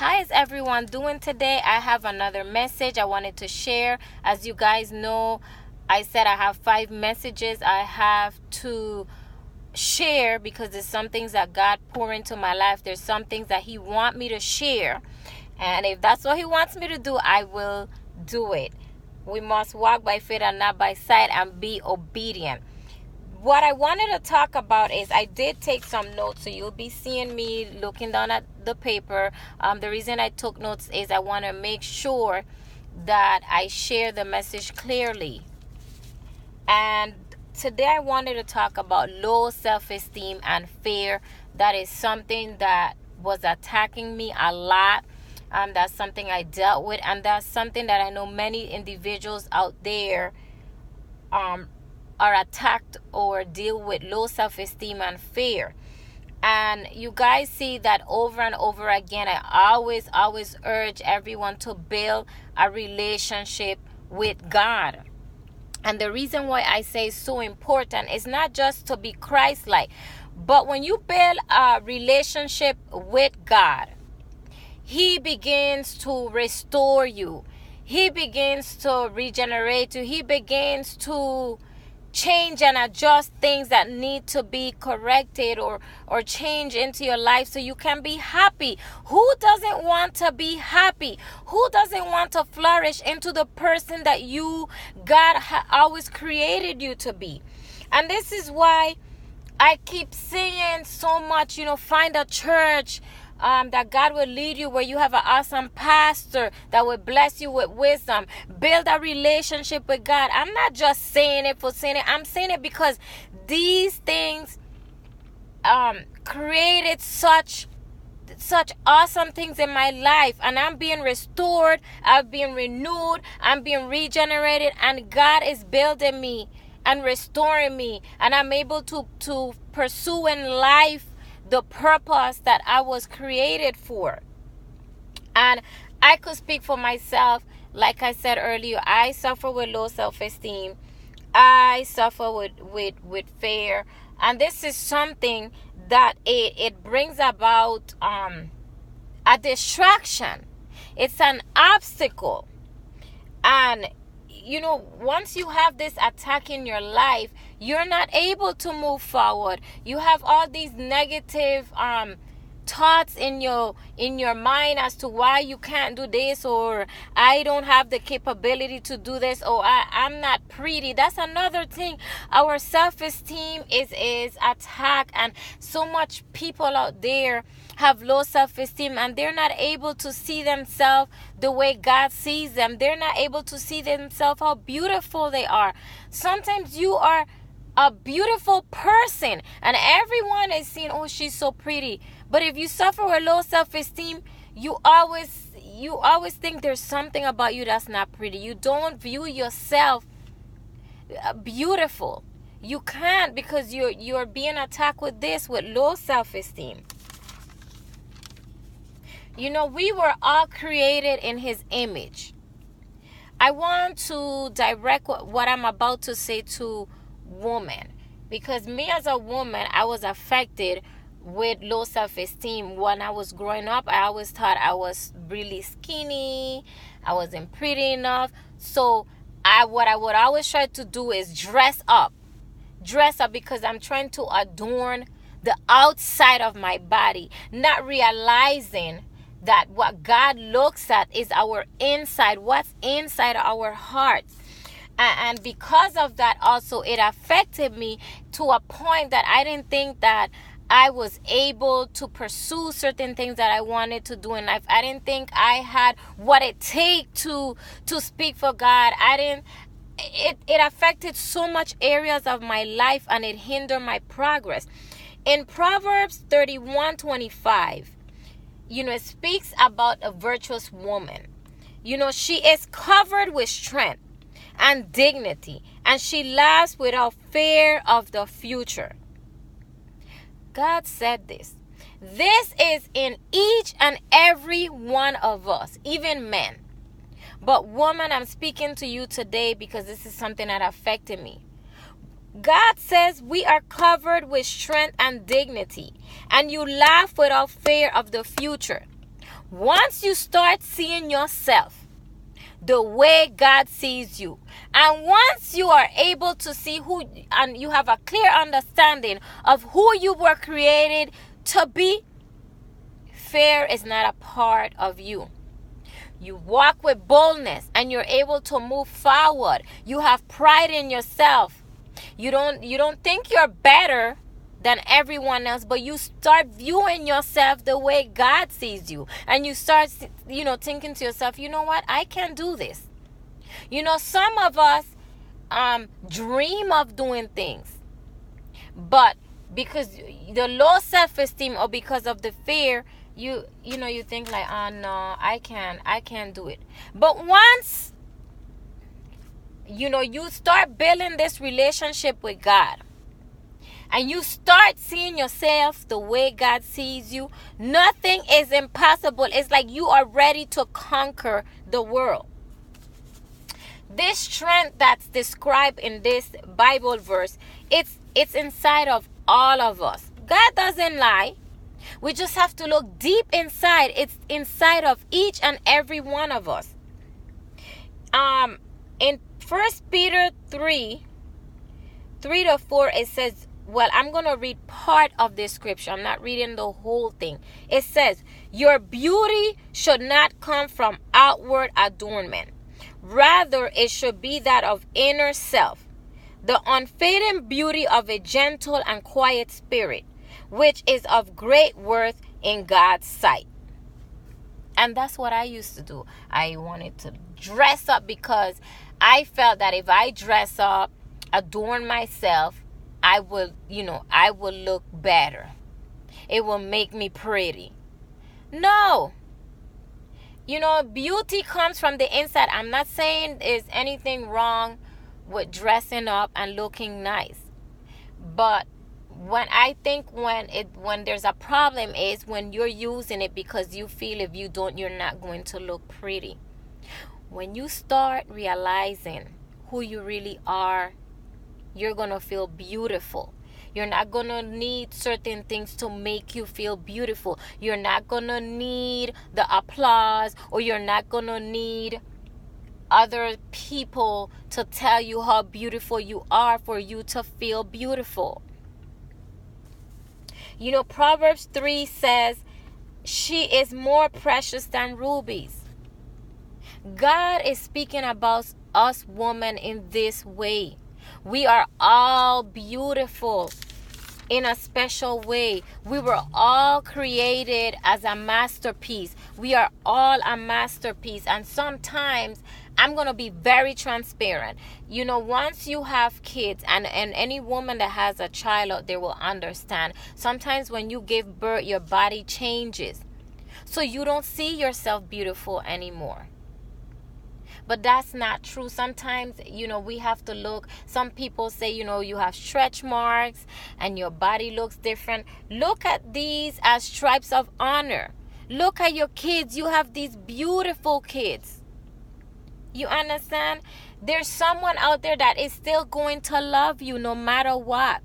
How is everyone doing today? I have another message I wanted to share. As you guys know, I said I have 5 messages I have to share because there's some things that God pour into my life. There's some things that He wants me to share. And if that's what He wants me to do, I will do it. We must walk by faith and not by sight and be obedient. What I wanted to talk about is I did take some notes, so you'll be seeing me looking down at the paper. The reason I took notes is I want to make sure that I share the message clearly. And today I wanted to talk about low self-esteem and fear. That is something that was attacking me a lot. That's something I dealt with, and that's something that I know many individuals out there are attacked or deal with low self-esteem and fear. And you guys see that over and over again. I always urge everyone to build a relationship with God. And the reason why I say it's so important is not just to be Christ-like, but when you build a relationship with God, He begins to restore you. He begins to regenerate you. He begins to change and adjust things that need to be corrected or change into your life so you can be happy. Who doesn't want to be happy? Who doesn't want to flourish into the person that God always created you to be? And this is why I keep saying so much, find a church that God will lead you where you have an awesome pastor that will bless you with wisdom. Build a relationship with God. I'm not just saying it for saying it. I'm saying it because these things created such awesome things in my life, and I'm being restored, I'm being renewed, I'm being regenerated, and God is building me and restoring me, and I'm able to pursue in life the purpose that I was created for. And I could speak for myself. Like I said earlier, I suffer with low self-esteem. I suffer with fear. And this is something that it brings about a distraction. It's an obstacle. And once you have this attack in your life, you're not able to move forward. You have all these negative thoughts in your mind as to why you can't do this, or I don't have the capability to do this, or I'm not pretty. That's another thing. Our self-esteem is attacked, and so much people out there have low self-esteem, and they're not able to see themselves the way God sees them. They're not able to see themselves how beautiful they are. Sometimes you are a beautiful person and everyone is saying, oh, she's so pretty. But if you suffer with low self-esteem, you always think there's something about you that's not pretty. You don't view yourself beautiful. You can't, because you're being attacked with low self-esteem. We were all created in His image. I want to direct what I'm about to say to women, because me as a woman, I was affected with low self-esteem. When I was growing up, I always thought I was really skinny. I wasn't pretty enough. So what I would always try to do is dress up because I'm trying to adorn the outside of my body, not realizing that what God looks at is our inside, what's inside our hearts. And because of that also, it affected me to a point that I didn't think that I was able to pursue certain things that I wanted to do in life. I didn't think I had what it takes to speak for God. It affected so much areas of my life, and it hindered my progress. In Proverbs 31:25, it speaks about a virtuous woman. She is covered with strength and dignity, and she laughs without fear of the future. God said this. This is in each and every one of us, even men. But woman, I'm speaking to you today because this is something that affected me. God says we are covered with strength and dignity, and you laugh without fear of the future. Once you start seeing yourself the way God sees you, and once you are able to see who, and you have a clear understanding of who you were created to be, fear is not a part of you. You walk with boldness and you're able to move forward. You have pride in yourself. You don't think you're better than everyone else, but you start viewing yourself the way God sees you. And you start, thinking to yourself, you know what? I can do this. Some of us dream of doing things, but because the low self-esteem or because of the fear, you think like, oh no, I can't do it. But once you start building this relationship with God, and you start seeing yourself the way God sees you, nothing is impossible. It's like you are ready to conquer the world. This strength that's described in this Bible verse, it's inside of all of us. God doesn't lie. We just have to look deep inside. It's inside of each and every one of us. In 1 Peter 3:3-4, it says, well, I'm going to read part of this scripture. I'm not reading the whole thing. It says, your beauty should not come from outward adornment. Rather, it should be that of inner self, the unfading beauty of a gentle and quiet spirit, which is of great worth in God's sight. And that's what I used to do. I wanted to dress up because I felt that if I dress up, adorn myself, I will look better. It will make me pretty. No. Beauty comes from the inside. I'm not saying there's anything wrong with dressing up and looking nice. But when there's a problem is when you're using it because you feel if you don't, you're not going to look pretty. When you start realizing who you really are, you're going to feel beautiful. You're not going to need certain things to make you feel beautiful. You're not going to need the applause, or you're not going to need other people to tell you how beautiful you are for you to feel beautiful. Proverbs 3 says, she is more precious than rubies. God is speaking about us women in this way. We are all beautiful in a special way. We were all created as a masterpiece. We are all a masterpiece. And sometimes I'm going to be very transparent. Once you have kids, and any woman that has a child out there will understand. Sometimes when you give birth, your body changes. So you don't see yourself beautiful anymore. But that's not true. Sometimes, we have to look. Some people say, you have stretch marks and your body looks different. Look at these as stripes of honor. Look at your kids. You have these beautiful kids. You understand? There's someone out there that is still going to love you no matter what.